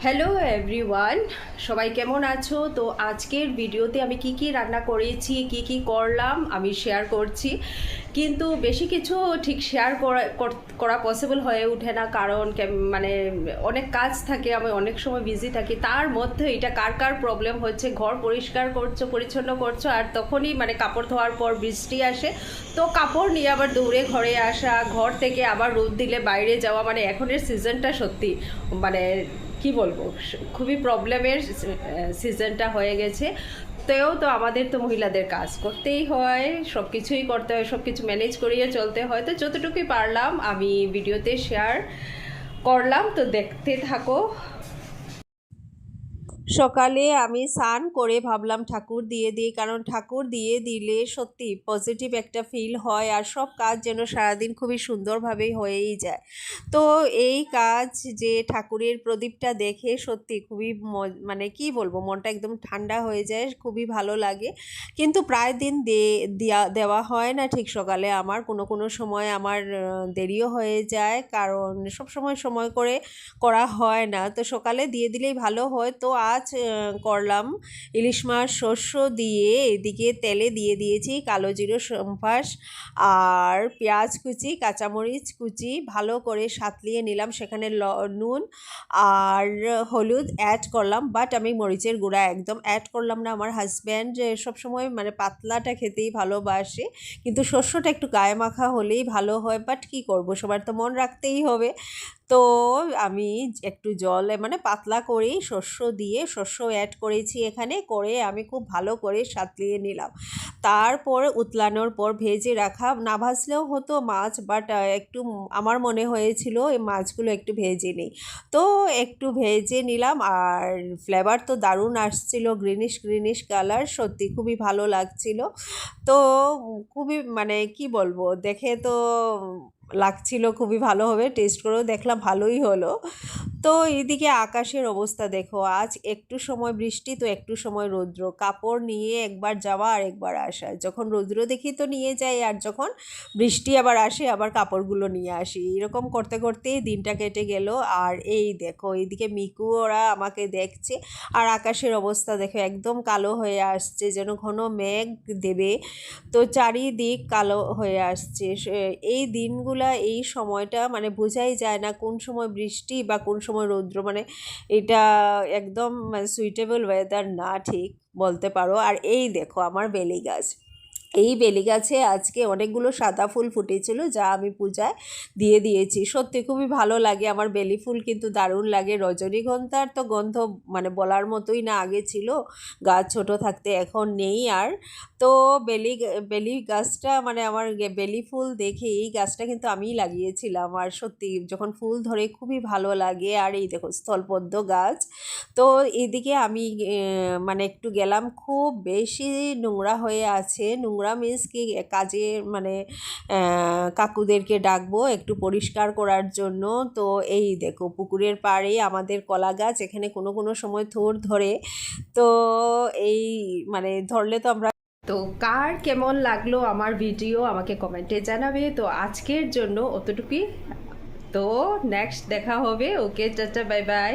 Hello everyone, সবাই কেমন আছো? তো আজকের ভিডিওতে আমি কি কি রান্না করেছি, কি কি করলাম আমি শেয়ার করছি। কিন্তু বেশি কিছু ঠিক শেয়ার করা পসিবল হয়ে ওঠে না, কারণ মানে অনেক কাজ থাকে, আমি অনেক সময় বিজি থাকি। তার মধ্যে এটা কার কার প্রবলেম হচ্ছে, ঘর পরিষ্কার করছো, পরিচ্ছন্ন করছো, আর তখনই মানে কাপড় ধোয়ার পর বৃষ্টি আসে, তো কাপড় নিয়ে আবার দৌড়ে ঘরে আসা, ঘর থেকে আবার রোদ দিলে বাইরে যাওয়া, মানে এখনের সিজনটা সত্যি মানে কি বলবো, খুবই প্রবলেমের সিজনটা হয়ে গেছে। তো আমাদের তো মহিলাদের কাজ করতেই হয়, সব কিছুই করতে হয়, সব কিছু ম্যানেজ করিয়ে চলতে হয়। তো যতটুকুই পারলাম আমি ভিডিওতে শেয়ার করলাম, তো দেখতে থাকো। সকালে আমি স্নান করে ভাবলাম ঠাকুর দিয়ে দিই, কারণ ঠাকুর দিয়ে দিলে সত্যি পজিটিভ একটা ফিল হয়, আর সব কাজ যেন সারাদিন খুবই সুন্দরভাবেই হয়েই যায়। তো এই কাজ যে ঠাকুরের প্রদীপটা দেখে সত্যি খুবই মানে কি বলবো, মনটা একদম ঠান্ডা হয়ে যায়, খুবই ভালো লাগে। কিন্তু প্রায় দিন দেওয়া হয় না ঠিক সকালে, আমার কোনো কোনো সময় আমার দেরিও হয়ে যায়, কারণ সব সময় করে করা হয় না। তো সকালে দিয়ে দিলেই ভালো হয়। তো আজ করলাম ইলিশ মাছ শস্য দিয়ে, এদিকে তেলে দিয়ে দিয়েছি কালো জিরে, সম্পাস আর পেঁয়াজ কুচি, কাঁচামরিচ কুচি, ভালো করে সাঁতলিয়ে নিলাম। সেখানে নুন আর হলুদ অ্যাড করলাম, বাট আমি মরিচের গুঁড়া একদম অ্যাড করলাম না। আমার হাজব্যান্ড সবসময় মানে পাতলাটা খেতেই ভালোবাসে, কিন্তু শস্যটা একটু গায়ে মাখা হলেই ভালো হয়। বাট কী করবো, সবার তো মন রাখতেই হবে। তো আমি একটু জল মানে পাতলা করেই শস্য অ্যাড করেছি এখানে, করে আমি খুব ভালো করে সাঁতলিয়ে নিলাম। তারপর উতলানোর পর ভেজে রাখা, না ভাজলেও হতো মাছ, বাট একটু আমার মনে হয়েছিল এই মাছগুলো একটু ভেজে নিই, তো একটু ভেজে নিলাম। আর ফ্লেভার তো দারুণ আসছিল, গ্রিনিশ কালার, সত্যি খুবই ভালো লাগছিল। তো খুবই মানে কি বলবো, দেখে তো লাগছিল খুবই ভালো হবে, টেস্ট করেও দেখলাম ভালোই হলো। তো এইদিকে আকাশের অবস্থা দেখো, আজ একটু সময় বৃষ্টি তো একটু সময় রৌদ্র, কাপড় নিয়ে একবার যাওয়া আর একবার আসা, যখন রৌদ্র দেখি তো নিয়ে যাই, আর যখন বৃষ্টি আবার আসে আবার কাপড়গুলো নিয়ে আসি, এরকম করতে করতেই দিনটা কেটে গেল। আর এই দেখো এইদিকে মিকু ওরা আমাকে দেখছে, আর আকাশের অবস্থা দেখো একদম কালো হয়ে আসছে, যেন ঘন মেঘ দেবে, তো চারিদিক কালো হয়ে আসছে। এই দিনগুলা, এই সময়টা মানে বোঝাই যায় না কোন সময় বৃষ্টি বা কোন সময় রৌদ্র, মানে এটা একদম সুইটেবল ওয়েদার না, ঠিক বলতে পারো। আর এই দেখো আমার বেলি গাছ, এই বেলি গাছে আজকে অনেকগুলো সাদা ফুল ফুটেছিল, যা আমি পূজায় দিয়ে দিয়েছি। সত্যি খুবই ভালো লাগে, আমার বেলি ফুল কিন্তু দারুণ লাগে। রজনীগন্ধার তো গন্ধ মানে বলার মতোই না, আগে ছিল, গাছ ছোট থাকতে, এখন নেই আর। তো বেলি গাছটা মানে আমার বেলি ফুল দেখে এই গাছটা কিন্তু আমিই লাগিয়েছিলাম, আর সত্যি যখন ফুল ধরে খুবই ভালো লাগে। আর এই দেখো স্থলপদ্ম গাছ। তো এদিকে আমি মানে একটু গেলাম, খুব বেশি নোংরা হয়ে আছে, নোংরা মিন্স কি কাজে মানে কাকুদেরকে ডাকবো একটু পরিষ্কার করার জন্য। তো এই দেখো পুকুরের পাড়ে আমাদের কলা গাছ, এখানে কোনো কোনো সময় থোড় ধরে, তো এই মানে ধরলে তো আমরা। তো কার কেমন লাগলো আমার ভিডিও আমাকে কমেন্টে জানাবে। তো আজকের জন্য অতটুকুই, তো নেক্সট দেখা হবে। ওকে, টাটা, বাই বাই।